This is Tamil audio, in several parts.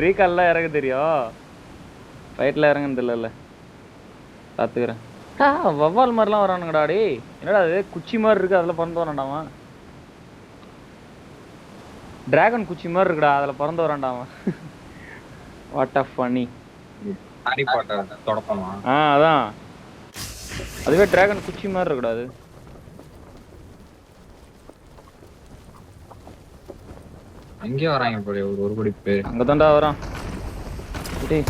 ரீகால்லாம் இறங்க தெரியும், ஃபைட்ல இறங்குனது இல்லைல்ல. பார்த்துக்கிறேன். வவ்வால் மாதிரிலாம் வரானுங்கடா. டே என்னடா அது குச்சி மாதிரி இருக்கு, அதில் பறந்து வரான்டாமா. டிராகன் குச்சி மாதிரி இருக்குடா, அதில் பறந்து வரான்டாமா. What of funny. Harry Potter தொடப்பமா? அதான், அதுவே டிராகன் குச்சி மாதிரி இருக்குடா அது. எங்கே வராங்க போல ஒரு கோடி பேர். அங்கே தான்டா வரான். டேய்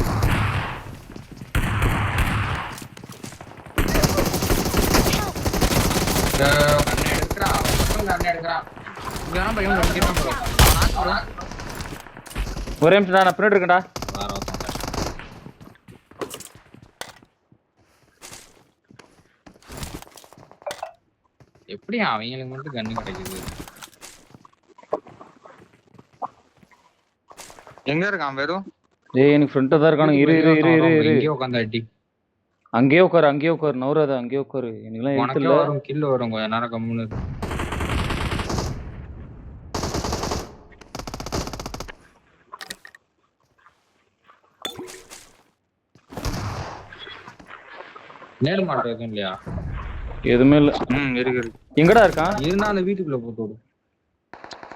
ஒரே நிமிஷம் நான் பின்னாடி இருக்கேன்டா. எப்படி அவங்களுக்கு மட்டும் கண்ணு கிடைக்குது? எங்க இருக்கான் வெறும்? டேய் எனக்கு ஃப்ரண்ட் தான் இருக்கானு. இரு இரு இரு இரு இரு. இங்கே உட்கார்ந்து அடி. அங்கேயே உட்காரு நவுறாத, அங்கேயே உட்காரு. எனக்குலாம் உனக்கு இல்ல வரும் கில் வரும், கொஞ்ச நேரம் கம்முனு. நேரு மாட்டோம் எதுவும் இல்லையா? எதுவுமே இல்ல. இருக்கு. எங்கடா இருக்கான்? இருந்தா அந்த வீட்டுக்குள்ள போட்டு விடு.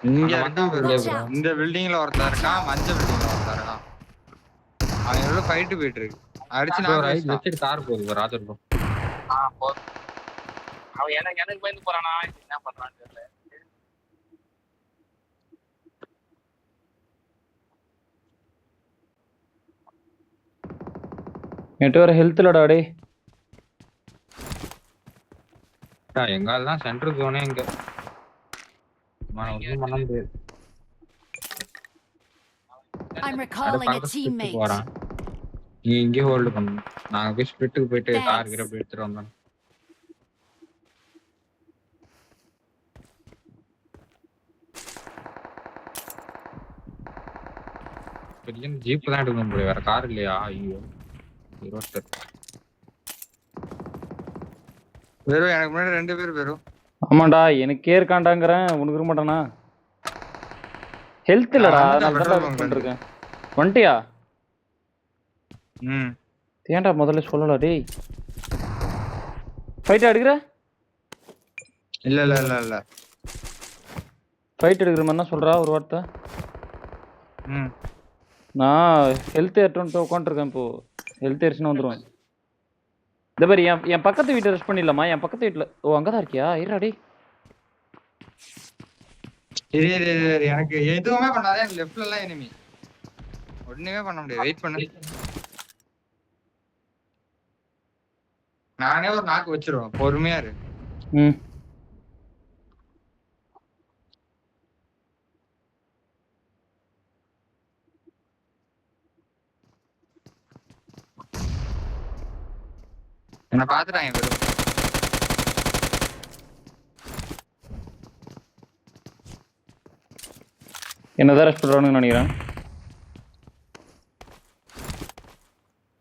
இங்க இருக்கான், இந்த பில்டிங்ல ஒருத்தர் இருக்கான், மஞ்சள் பில்டிங்ல ஒருத்தர் இருக்கான். அவன் எவ்வளவு ஃபைட்டு போயிட்டு இருக்கு. அடிச்சு நான் ரைட் லெஃப்ட் கார் போகுது ராஜர் ப்ரோ. போகுது. அவன் எனக்கு பயந்து போறானா, என்ன பண்றான்னு தெரியல. என்கிட்ட வர ஹெல்த் இல்லடா. டே எங்கால தான் சென்டர் ஜோனே இங்க. ஒண்ணும் பண்ண முடியாது. I'm recalling a teammate. நீ இங்கே ஹோல்ட் பண்ணு, நாங்க போய் ஸ்பிரிட்டுக்கு போயிட்டு கார் கிர போய் எடுத்துட்டு வந்தோம். பெரிய ஜீப் தான் எடுக்கணும் போல, வேற கார் இல்லையா? ஐயோ ரோஸ்டர் வெறும் எனக்கு முன்னாடி 2 பேர் வெறும். ஆமாண்டா எனக்கே இருக்காண்டாங்கிறேன், உனக்கு இருக்க மாட்டானா? ஹெல்த் இல்லடா, நான் பண்ணிருக்கேன். வந்துட்டியா? ஏன்டா முதல்ல சொல்லல? டேய் ஃபைட் எடுக்கிற? இல்ல இல்ல இல்ல இல்ல ஃபைட் எடுக்கிற மாதிரி சொல்றா ஒரு வார்த்தை. நான் ஹெல்த் ஏற்றோன்ட்டு உட்காந்துருக்கேன். இப்போ ஹெல்த் ஏறிச்சுன்னா வந்துடுவேன். இந்த மாதிரி என் பக்கத்து வீட்டை ரெஸ்ட் பண்ணிடலாமா? என் பக்கத்து வீட்டில். ஓ அங்கதான் இருக்கியா? இருடாடி. எனக்கு எதுவுமே பண்ணாதே. லெஃப்ட்ல எல்லாம் எனிமி, ஒண்ணுமே பண்ண முடியாது. வெயிட் பண்ணு, நானே ஒரு நாக்கு வச்சிருவேன். பொறுமையா இரு. என்ன பாத்துட்டாங்க வெறும். என்னதான் ரெஸ்ட் பண்ணுறானுன்னு நினைக்கிறேன்.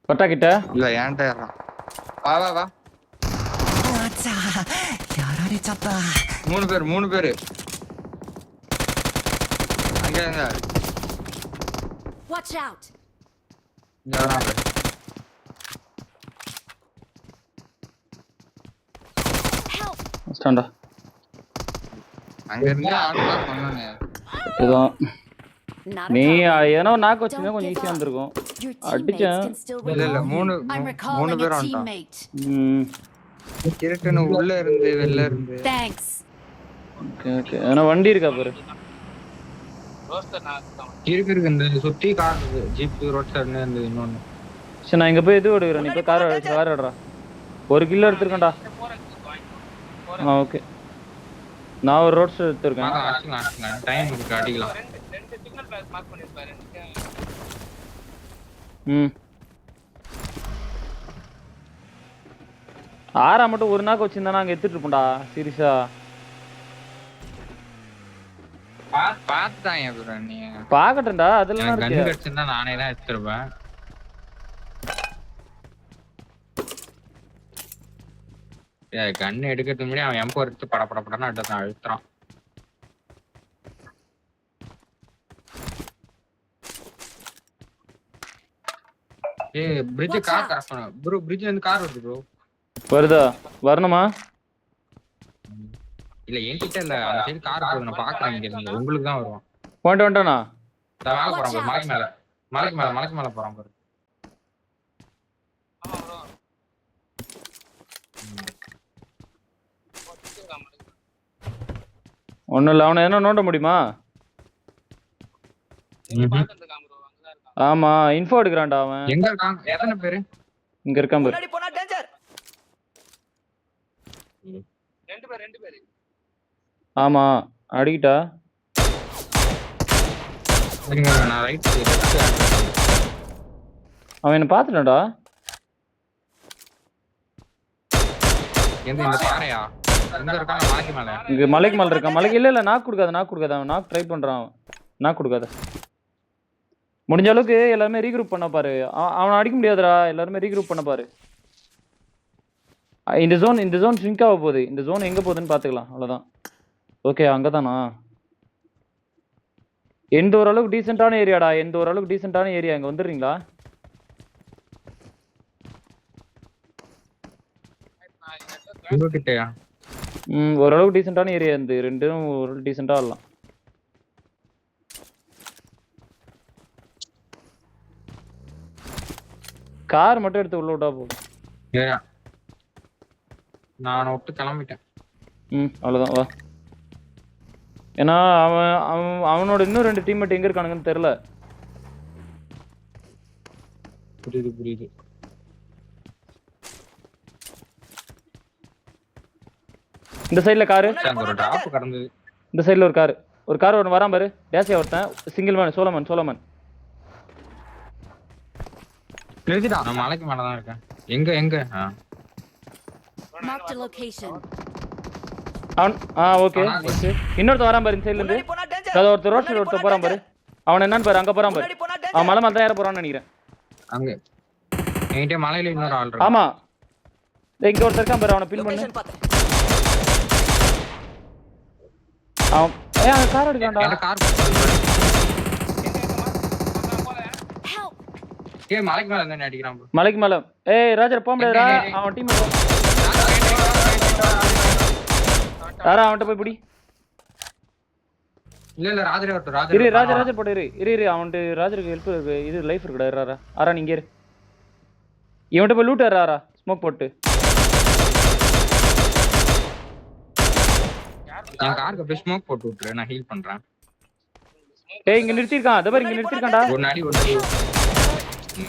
பட்டா கிட்ட இல்ல ஏன்டா ஏறான். வா வா வா. やられちゃった。 3 பேர் அங்க அங்க. Watch out. இங்க வராங்க. ஸ்டாண்டா அங்க இருந்து ஆடுலாம் பண்ணனே. இதுதான் நீ ஏதோ நாக்கு வச்சிருந்தா கொஞ்சம் ஈஸியா இருந்திருக்கும். அடிச்சேன். இல்ல இல்ல 3 பேர் வந்துட்டான். கிரட்டன உள்ள இருந்து வெளில இருந்து. Thanks. Okay okay. انا வண்டி இருக்கா பாரு. இருக்கு இந்த சுத்தி கார் ஜீப் ரோட் சைடுல இருந்து இன்னொன்னு. சரி நான் இங்க போய் எது ஓடுறேன். நீ போய் கார் ஓடுறா. 1 கிலோ எடுத்துக்கடா. ஓகே. நான் ஒரு ரோட் சைடு எடுத்துர்க்கேன். அடிக்கலாம் டைம் இருக்கு அடிக்கலாம். 2 சிக்னல் பேஸ் மார்க் பண்ணிருப்பாரு. ஆறா மட்டும் ஒரு நாக்கு வச்சிருந்தா அங்க எடுத்துட்டு இருப்போம்டா. சீரியஸா பாத்துட்டாங்க ப்ரோ. நீ பாக்கட்டடா. அதெல்லாம் கன் கட்சினா நானே தான் எடுத்துறேன். கன் எடுக்கிறதுக்கு முன்னாடி அவன் M4 எடுத்து பட பட படன்னு அழுத்துறான். ஏய் bridge கார் கிராஸ் பண்ணு ப்ரோ bridgeல இருந்து கார் வருது ப்ரோ வருதா வரணுமா இல்ல என்கிட்ட இல்ல அந்த சைடு கார் போகுது நான் பாக்குறேன் இங்க நீங்க உங்களுக்கு தான் வருவான் வந்துட்டானா மேல போறான் bro, மலைக்கு மேல போறான் பாரு ஆமா ப்ரோ ஒன்றும் இல்லை அவனை என்ன நோண்ட முடியுமா பாத்துட்டு ப்ரோ அங்கதான் இருக்கான் ஆமா இன்ஃபோ எடுக்கிறான்டா அவன் எங்க இருக்கான் எத்தனை பேரு இங்க இருக்கான் பாரு ரெண்டு பேர் ஆமா அடிக்கிட்டா இருங்க நான் ரைட் அவன் என்ன பார்த்துட்டான்டா இந்த பாறையா எங்க இருக்கான் மலைக்கு மேல இங்க மலைக்கு மேல இருக்கான் மலைக்கு இல்ல நாக்கு கொடுக்காத அவன் நாக்கு ட்ரை பண்றான் அவன் நாக்கு கொடுக்காத முடிஞ்ச அளவுக்கு எல்லாருமே ரீக்ரூப் பண்ண பாரு அவனை அடிக்க முடியாதுடா எல்லாருமே ரீக்ரூப் பண்ண பாரு இந்த ஜோன் ஷ்ரிங்க் ஆக போகுது இந்த ஜோன் எங்க போகுதுன்னு பாத்துக்கலாம் அவ்வளவுதான் ஓகே அங்கதானா எந்த ஓரளவுக்கு டீசென்டான ஏரியாடா இங்க வந்துடுறீங்களா உங்ககிட்டயா ஓரளவுக்கு டீசென்டான ஏரியா இந்த ரெண்டும் ஒரு டீசென்டா ஆடலாம் கார் மட்டும் எடுத்து உள்ள விட்டா போதும் ஏயா நான் விட்டு கிளம்பிட்டேன் அவ்வளவுதான் வா ஏன்னா அவனோட இன்னும் 2 டீம்மேட் எங்க இருக்கானுங்கன்னு தெரியல புரியுது இந்த சைடுல காரு ஒரு டிராப் கடந்தது இந்த சைடுல ஒரு கார் ஒன்னு வரான் பாரு டேசியா ஒருத்தன் சிங்கிள் மேன் சோலமன் நிறுத்திடா நான் மலைக்கு மேல தான் இருக்கேன் எங்க Marked a location. அவன் ஓகே இன்னொருத்த வரான் பாரு இந்த சைடுல இருந்து அத ஒருத்தர் போறான் பாரு அவன் என்னன்னு பாரு அங்க போறான் பாரு அவன் மலை மேல தான் ஏற போறான்னு நினைக்கிறேன் அங்க என்கிட்ட மலையில இன்னொரு ஆள் இருக்கு ஆமா இங்க ஒருத்தர் இருக்கான் பாரு அவனை பின் பண்ணு அவன் அந்த கார் எடுக்கான்டா அந்த கார் Help! ஏய் மலைக்கு மேல என்ன அடிக்கிறான் bro மலைக்கு மேல ஏய் ராஜர் போக முடியாதுடா அவன் டீம் யாரா அவன்கிட்ட போய் பிடி இல்ல ராஜரே வரட்டும் இரு ராஜர் போட்டு இரு அவன்ட்டு ராஜருக்கு ஹெல்ப் இருக்கு இது லைஃப் இருக்குடா இராரா ஆரா நீங்க இரு இவன்கிட்ட போய் லூட் ஆறா ஸ்மோக் போட்டு என் காருக்கு அப்படியே ஸ்மோக் போட்டு விட்டுரு நான் ஹீல் பண்றேன் ஏய் இங்க நிறுத்திருக்கான் அதே மாதிரி இங்க நிறுத்திருக்கான்டா ஒரு அடி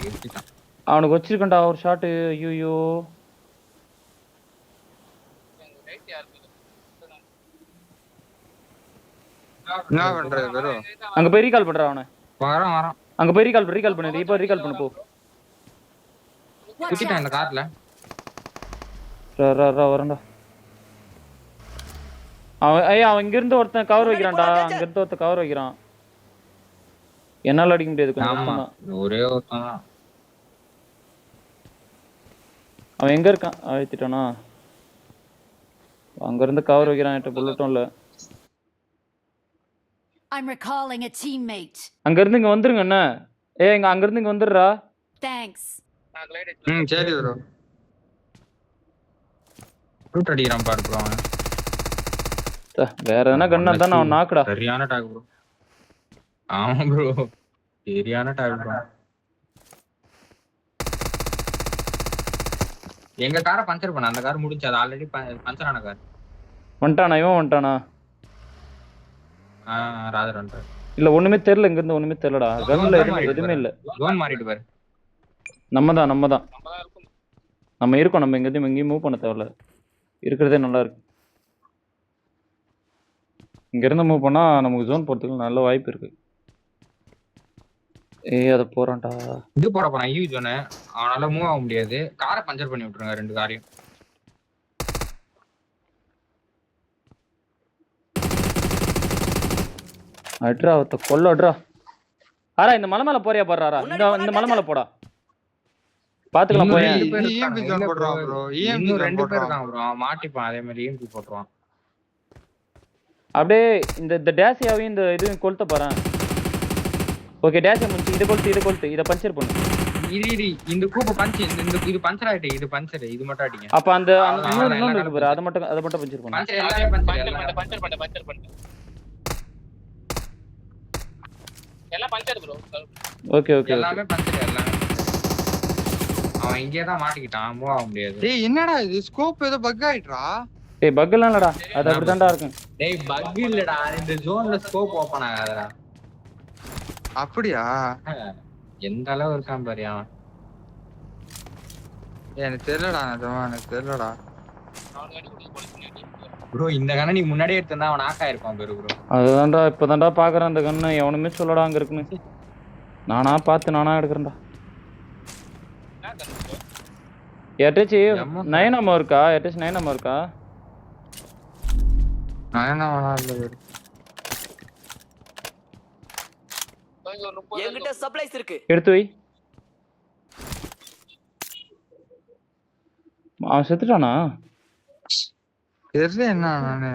நிறுத்திட்டான் அவனுக்கு வச்சிருக்கான்டா ஒரு ஷாட் ஐயோ ரைட் யாருக்கு என்ன பண்றது bro அங்க போய் ரீகால் பண்றா அவனை வரான் அங்க போய் ரீகால் பண்ணு இப்போ ரீகால் பண்ணு போ குத்திட்டான் இந்த கார்ல வரண்டா அவன் இங்க இருந்து ஒருத்தன் கவர் வைக்கிறான்டா அங்க இருந்து ஒருத்தன் கவர் வைக்கிறான் என்னால அடிக்க முடியாது கொஞ்சம் ஒரே ஒருத்தன் தான் அவன் எங்க இருக்கான் அழுத்திட்டானா அங்க இருந்து கவர் வைக்கிறான் என்கிட்ட புல்லட்டும் இல்ல I'm recalling a teammate. அங்க இருந்து இங்க வந்துருங்க என்ன அங்க இருந்து இங்க வந்துடுறா Thanks. நான் கிளைட் சரி bro ரூட் அடிக்கிறான் பாரு bro அவன் வேற எதனா கண்ணா தான் அவன் நாக்குடா சரியான டாக் bro ஆமா bro சரியான டாக் bro எங்க காரை பஞ்சர் பண்ண அந்த கார் முடிஞ்சு அது ஆல்ரெடி பஞ்சர் ஆன கார் வந்துட்டானா ராஜர் வந்துட்டார் இல்ல ஒண்ணுமே தெரியல இங்க இருந்து ஒண்ணுமே தெரியலடா கன்ல எதுவுமே இல்ல ஜோன் மாறிட்டு பாரு நம்ம தான் நம்ம தான் இருக்கும் நம்ம இருக்கோம் நம்ம எங்கேயும் மூவ் பண்ண தேவையில்ல இருக்கிறதே நல்லா இருக்கு இங்க இருந்து மூவ் பண்ணா நமக்கு ஜோன் போறதுக்கு நல்ல வாய்ப்பு இருக்கு அத போறான்டா இது போட போறான் யூ ஜோன் அவனால மூவ் ஆக முடியாது காரை பஞ்சர் பண்ணி விட்டுருங்க 2 காரையும் அட்ரா அவத்த கொல்லட்ரா ஆரா இந்த மலை மேல போறியா பாருடா இந்த மலை மேல போடா பாத்துக்கலாம் போய் இன்னும் 2 பேர் இருக்காங்க bro மாட்டிப்பான் அதே மாதிரி EMP போட்டுருவான் அப்படியே இந்த டேஷியாவையும் இந்த இதுவும் கொளுத்த பாறேன் ஓகே டேஷியா முடிச்சு இத கொளுத்து இத பஞ்சர் பண்ணு இரு இந்த கூப்பு பஞ்ச் இந்த இது பஞ்சர் ஆயிட்டு இது பஞ்சர் இது மட்டும் அடிங்க அப்ப அந்த இன்னொன்னு இருக்கு பாரு அத மட்டும் பஞ்சிருக்கணும் பஞ்சர் எல்லாமே பஞ்சர் பஞ்சர் பண்ணு எல்லாம் பஞ்சர் ப்ரோ ஓகே ஓகே எல்லாமே பஞ்சர் எல்லாமே அவன் இங்கே தான் மாட்டிக்கிட்டான் மூவ் ஆக முடியாது டேய் என்னடா இது ஸ்கோப் ஏதோ பக் ஆயிட்றா டேய் பக் எல்லாம் இல்லடா அது அப்படிதான்டா இருக்கும் டேய் பக் இல்லடா இந்த ஜோன்ல ஸ்கோப் ஓபன் ஆகாதடா அப்படியா எந்த அளவு இருக்கான் பாரு அவன் எனக்கு தெரியலடா எனக்கு தெரியலடா ப்ரோ இந்த கண்ணை நீ முன்னாடியே எடுத்திருந்தா அவன் நாக் ஆயிருப்பான் பேரு ப்ரோ அதுதான்டா இப்பதான்டா பாக்குறேன் அந்த கண்ணு எவனுமே சொல்லடா அங்க இருக்குன்னு நானா எடுக்கிறேன்டா ஏட்டாச்சு நயனமா இருக்கா ஏட்டாச்சு நயனமா இருக்கா என்கிட்ட சப்ளைஸ் இருக்கு எடுத்து வை அவன் செத்துட்டானா தெரியல என்ன நானு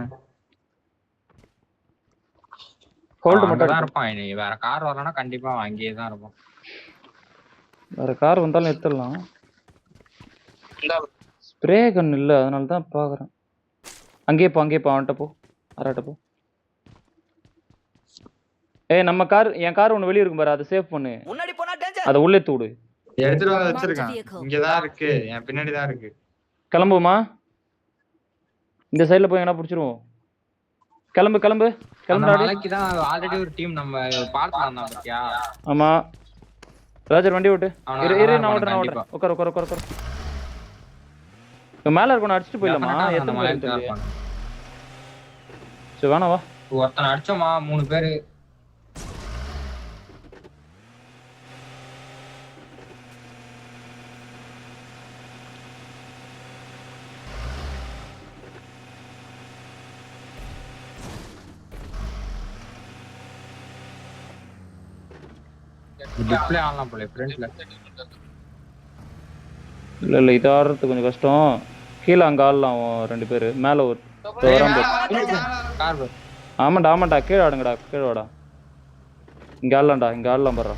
ஹோல்ட் மட்டும் தான் இருப்பான் நீ வேற கார் வரலன்னா கண்டிப்பா அவன் அங்கேயே தான் இருப்பான் வேற கார் வந்தாலும் எடுத்துடலாம் ஸ்ப்ரே கன் இல்ல அதனால தான் பாக்குறேன் அங்கேயே போ அவன்கிட்ட போ அராட்ட போ ஏய் நம்ம கார் என் கார் ஒன்னு வெளிய இருக்கு பாரு அதை சேவ் பண்ணு முன்னாடி போனா டேஞ்சர் அதை உள்ளே தூடு எடுத்துட்டு வந்து வச்சிருக்கான் இங்கதான் இருக்கு என் பின்னாடி தான் இருக்கு கிளம்புமா இந்த சைடுல போய் எங்கனா புடிச்சிருவோம் கிளம்பு நாளைக்கு தான் ஆல்ரெடி ஒரு டீம் நம்ம பார்த்து வந்தோம் பாத்தியா ஆமா ராஜர் வண்டி ஓட்டு இரு நான் ஓட்டுறேன் உட்கார் மேல இருக்கணும் அடிச்சிட்டு போயிடலாமா எத்தனை பேர் தெரியல சரி வேணா வா ஒருத்தன் அடிச்சோமா 3 பேரு டிஸ்ப்ளே ஆன்லாம் போல ஃப்ரண்ட்ல இல்ல இது ஆடுறது கொஞ்சம் கஷ்டம் கீழே அங்க ஆடலாம் 2 பேரு மேல ஒரு ஆமாண்டா கீழே ஆடுங்கடா கீழே வாடா இங்க ஆடலாம் பாரு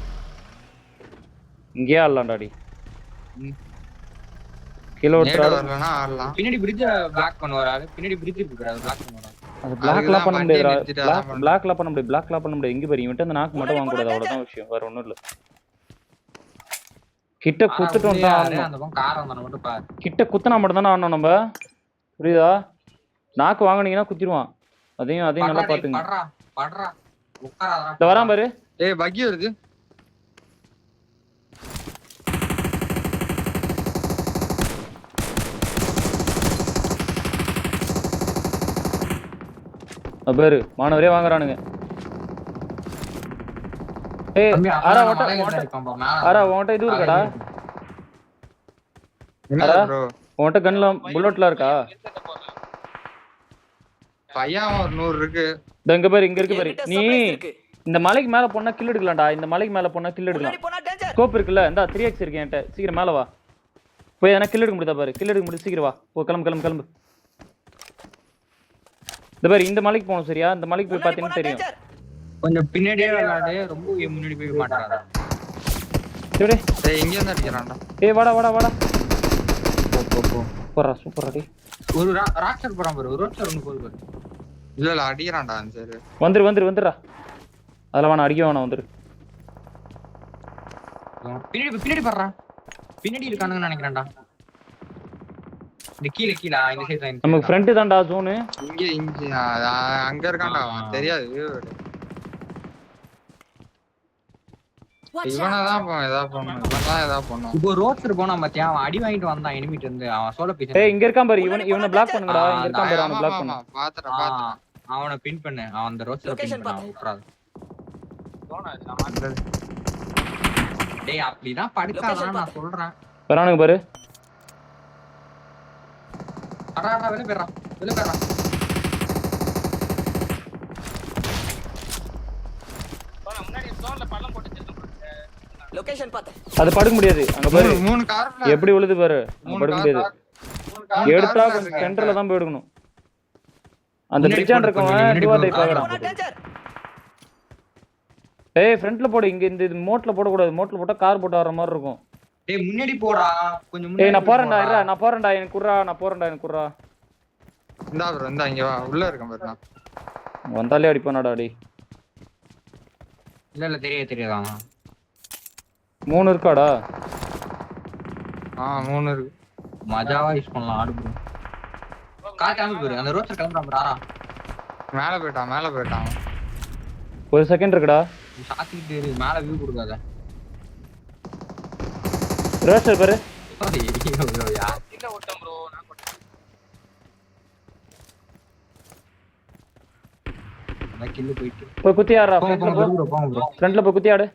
இங்கே ஆடலாம்டாடி கீழே வரலனா ஆடலாம் பின்னாடி பிரிட்ஜ் பிளாக் பண்ணுவாரு பின்னாடி பிரிட்ஜ் இருக்கு அது பிளாக் பண்ணுவாரு அது பிளாக்லாம் பண்ண முடியாது பிளாக்லாம் பண்ண முடியாது இங்க பாரு இவன்ட்ட அந்த நாக்கு மட்டும் வாங்க கூடாது அவ்வளவுதான் விஷயம் வேற ஒண்ணும் இல்ல கிட்ட குத்துட்டு வந்தா அந்த பக்கம் கார் வந்தான மட்டும் பாரு கிட்ட குத்துனா மட்டும் தான ஆடணும் நம்ம புரியுதா நாக்கு வாங்குனீங்கன்னா குத்திடுவான் அதையும் நல்லா பாத்துங்க படுறா உட்காராதடா இந்த வரான் பாரு ஏய் பக்கி வருது பாரு மாணவரே வாங்குறானுங்க ஏய் ஆரா ஓட்ட இது இருக்கடா என்ன ப்ரோ ஓட்ட கன்ல புல்லட்ல இருக்கா பையன் ஒரு 100 இருக்கு இங்க பாரு இங்க இருக்கு பாரு நீ இந்த மலைக்கு மேல போனா கில் எடுக்கலாம்டா இந்த மலைக்கு மேல போனா கில் எடுக்கலாம் ஸ்கோப் இருக்குல்ல இந்த 3x இருக்கு என்கிட்ட சீக்கிரம் மேல வா போய் எதனா கில் எடுக்க முடியுதா பாரு கில் எடுக்க முடியும் சீக்கிரம் வா போ கிளம்பு இந்த பாரு இந்த மலைக்கு போகணும் சரியா இந்த மலைக்கு போய் பாத்தீங்கன்னா தெரியும் கொஞ்சம் பின்னாடியே விளையாடு ரொம்ப முன்னாடி போய் மாட்டாடா டேய் டேய் இங்க இருந்து அடிக்கறான்டா ஏய் வாடா போ போறா சூப்பரா டேய் ஒரு ராக்சர் போறான் பாரு ஒரு ரோட்சர் ஒன்னு போடு பாரு இல்ல அடிக்கறான்டா சரி வந்துருடா அதல வாணா அடிக்க வேணா வந்துரு பின்னாடி பறறா பின்னாடி இருக்கானுங்க நினைக்கிறேன்டா இந்த கீழ இந்த சைடு தான் நமக்கு ஃப்ரண்ட் தான்டா ஜோன் இங்க அங்க இருக்கான்டா தெரியாது இவனதான் ஏதா பண்ணும் இப்போ ரோட்சர் போனா பாத்தியா அவன் அடி வாங்கிட்டு வந்தான் எனிமிட்ட இருந்து அவன் சோலோ பீஸ் ஏய் இங்க இருக்கான் பாரு இவனை பிளாக் பண்ணுங்கடா இங்க இருக்கான் பாரு அவனை பிளாக் பண்ணு பாத்துறேன் அவனை பின் பண்ணு அவன் அந்த ரோட்சர் பின் பண்ணு உட்றாத டேய் அப்படிதான் படுக்காதடா நான் சொல்றேன் வரானுங்க பாரு அடடா வெளிய போறா முன்னாடி ஜோன்ல பள்ளம் போட்டு வச்சிருக்கேன் லொகேஷன் பாத்து அது படுக்க முடியாது அங்க பாரு 3 கார் எப்படி விழுது பாரு படுக்க முடியாது எடுத்தா கொஞ்சம் சென்டர்ல தான் போய் எடுக்கணும் அந்த பிரிட்ஜான் இருக்கவன் டிவா டைப் ஆகறான் ஏய் ஃப்ரண்ட்ல போடு இங்க இந்த மோட்ல போட கூடாது மோட்ல போட்டா கார் போட்டு வர மாதிரி இருக்கும் டேய் முன்னாடி போடா கொஞ்சம் ஏய் நான் போறேன்டா இருடா நான் போறேன்டா எனக்கு குர்ரா இந்தா ப்ரோ இந்தா இங்க வா உள்ள இருக்கேன் பாரு நான் வந்தாலே அடிப்பானடா டேய் இல்ல தெரியாதா 3 இருக்காடா 3 இருக்கு மஜாவா யூஸ் பண்ணலாம் ஆடு ப்ரோ காட்டாம போயிரு அந்த ரோட்ல கிளம்பறான் ப்ரோ மேல போய்ட்டான் ஒரு செகண்ட் இருக்குடா சாத்திட்டு இரு மேல வியூ கொடுக்காத ரோஸ்டர் பாரு இல்ல ஓட்டம் ப்ரோ நான் போட்டேன் நான் கில்ல போயிட்டு போய் குத்தி ஆடுறா போங்க ப்ரோ ஃப்ரண்ட்ல போய் குத்தி ஆடு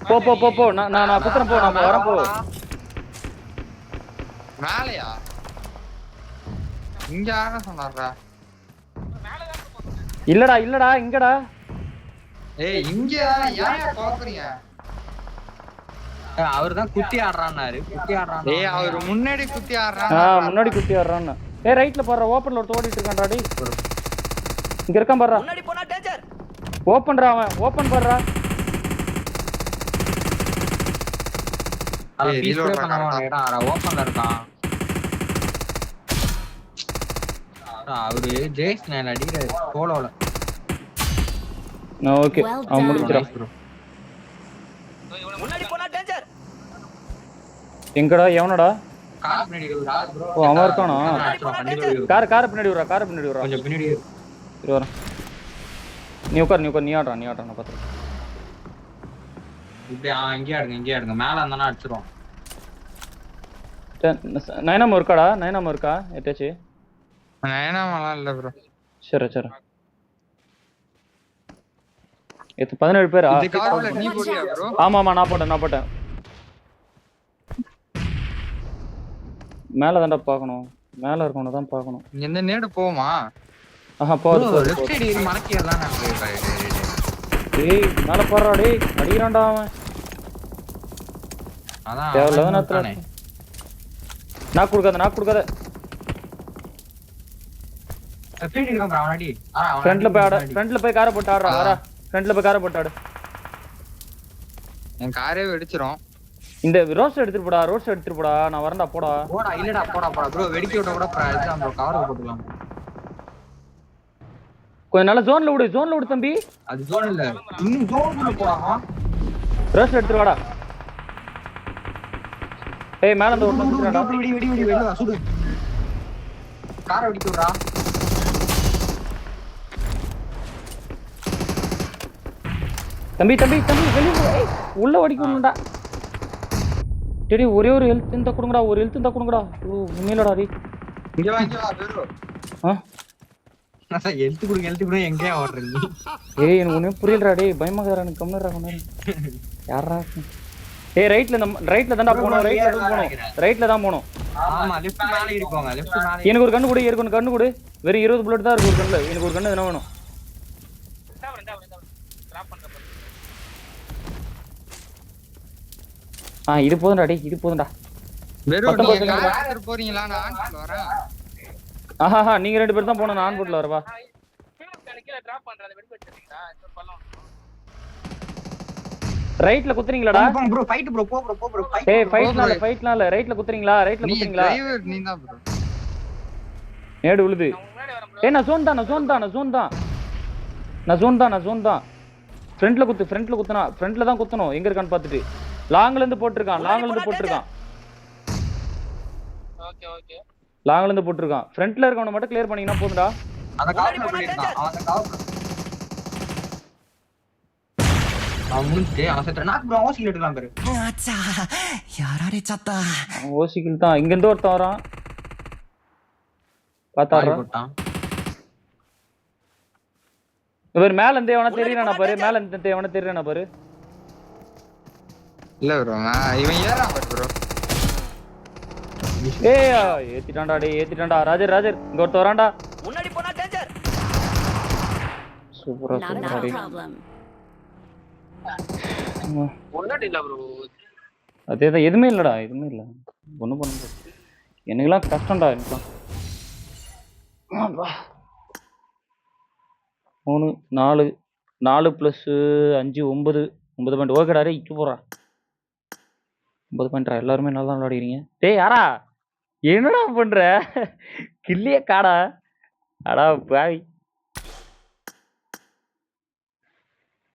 ப்ரோ போ நான் குத்துறேன் போ நான் வரேன் போ மேலயா இங்க யாரா சொன்னாரா இல்லடா இங்கடா ஏய் இங்க யாரா பாக்குறீங்க அவர்தான் குத்தி ஆடுறானாரு ஏய் அவர் முன்னாடி குத்தி ஆடுறானா முன்னாடி குத்தி ஆடுறான்னு ஏய் ரைட்ல பாரு ஓபன்ல ஒரு ஓடிட்டு இருக்கான்டா டேய் இங்க இருக்கான் பாரு முன்னாடி போனா டேஞ்சர் ஓபன்டா அவன் ஓபன் பாருடா அவன் பீஸ்ல பண்ணவானே இடம் ஓபன்ல இருக்கான் அவரு ஜெய்ஸ் நான் அடிக்கிறாரு போலோல ஓகே அவன் முடிச்சிரா முன்னாடி போனா டேஞ்சர் எங்கடா எவனடா கார் பின்னாடி ராஜ் ப்ரோ ஓ அவன் இருக்கானா கார் பின்னாடி விடுறா கொஞ்சம் பின்னாடி இரு வரேன் நீ உட்கார் நீ ஆடுறா நான் பாத்துறேன் இப்படி இங்கே ஆடுங்க மேல இருந்தானா அடிச்சிரும் நயனாம இருக்கா எட்டாச்சு நயனாமலாம் இல்ல ப்ரோ சரி இது 17 பேரா இந்த கார்ல நீ போறியா ப்ரோ ஆமா நான் போட்டேன் மேல தான்டா பார்க்கணும் மேல இருக்கவன தான் பார்க்கணும் இங்க இந்த நேடு போமா போடு லெஃப்ட் சைடு ஏறி மடக்கிடலாம் நான் டேய் மேல போறடா டேய் அடிக்குறான்டா அவன் அதான் தேவல தானே நான் கொடுக்காத ஃப்ரீ இருக்கான் ப்ரோ அவனடி ஃப்ரண்ட்ல போய் காரை போட்டு ஆடுறா வரா ஃப்ரண்ட்ல போய் காரை போட்டு ஆடு என் காரே வெடிச்சிரும் இந்த ரோஸ்ட் எடுத்துட்டு போடா நான் வரேன்டா போடா இல்லடா போடா ப்ரோ வெடிக்க விட்ட கூட இதுதான் ப்ரோ கவர் போட்டுக்கலாம் கொஞ்சம் நல்ல ஜோன்ல விடு தம்பி அது ஜோன் இல்ல இன்னும் ஜோனுக்குள்ள போறாமா ரோஸ்ட் எடுத்துட்டு வாடா ஏய் மேல அந்த ஒண்ணு சுத்துறாடா வெடி வெடிடா சுடு காரை வெடிக்க விடுறா தம்பி வெளிய உள்ள ஓடிக்கணும்டா டேடி ஒரே ஒரு ஹெல்த் இருந்தா கொடுங்கடா ஓ உண்மையிலடா டேய் இங்க வா பேரு நான் ஹெல்த் குடு எங்கயா ஓடுறீங்க ஏய் எனக்கு ஒண்ணே புரியலடா டேய் பயமாகறா எனக்கு கம்மனடா கொண்டாரு யாரா ஏய் ரைட்ல தான்டா போணும் ரைட்ல தான் போணும் ஆமா லெஃப்ட் மேல இருக்கோங்க லெஃப்ட் மேல எனக்கு ஒரு கண்ணு கொடு வெறும் 20 புல்லட் தான் இருக்கு ஒரு கண்ணுல எனக்கு ஒரு கண்ணு என்ன வேணும் டிராப் பண்றேன் இது போதும்டா டேய் இது போதும்டா வெறும் நீங்க கார் போறீங்களா நான் ஆன் வரேன் நீங்க ரெண்டு பேரும் தான் போணும் நான் போட்ல வரவா கீழ டிராப் பண்றேன் வெடி வெச்சிட்டீங்களா இந்த பள்ளம் ரைட்ல குத்துறீங்களாடா ப்ரோ ஃபைட் ப்ரோ போ ப்ரோ ஏய் ஃபைட்னால ரைட்ல குத்துறீங்களா நீ டிரைவர் நீ தான் ப்ரோ நேடு விழுது ஏய் நான் ஜோன் தான் ஃப்ரண்ட்ல குத்துனா ஃப்ரண்ட்ல தான் குத்தணும் எங்க இருக்கான்னு பார்த்துட்டு லாங்ல இருந்து போட்டுருக்கான் ஓகே லாங்ல இருந்து போட்டுருக்கான் ஃப்ரண்ட்ல இருக்கவன மட்டும் கிளியர் பண்ணீங்கன்னா போதும்டா அந்த கவர் பண்ணிட்டான் அந்த கவர் அவனுக்கு அவசர நாக்கு ப்ரோ ஓசில எடுக்கலாம் பாரு அச்சா யாராரே சத்தா ஓசிக்கில் தான் இங்க இருந்து ஒருத்தன் வரான் பாத்தாறா போட்டான் இவர் மேல இருந்து எவன தெரியறானா பாரு இல்ல ப்ரோ இவன் ஏறான் ப்ரோ ஏய் ஏத்திட்டான்டா ராஜர் இங்க ஒருத்தன் வரான்டா முன்னாடி போனா டேஞ்சர் சூப்பரா Not a problem. முன்னாடி இல்ல ப்ரோ அதேதான் எதுவுமே இல்ல ஒண்ணும் பண்ண முடியாது எனக்குலாம் கஷ்டம்டா எனக்குலாம் 3 4 4 + 5 9 9 பாயிண்ட் ஓகேடாரு இக்கு போறா 9 பாயிண்ட்ரா எல்லாருமே நல்லா தான் விளையாடுறீங்க டேய் யாரா என்னடா பண்ற கில்லியே காடா அடா பாவி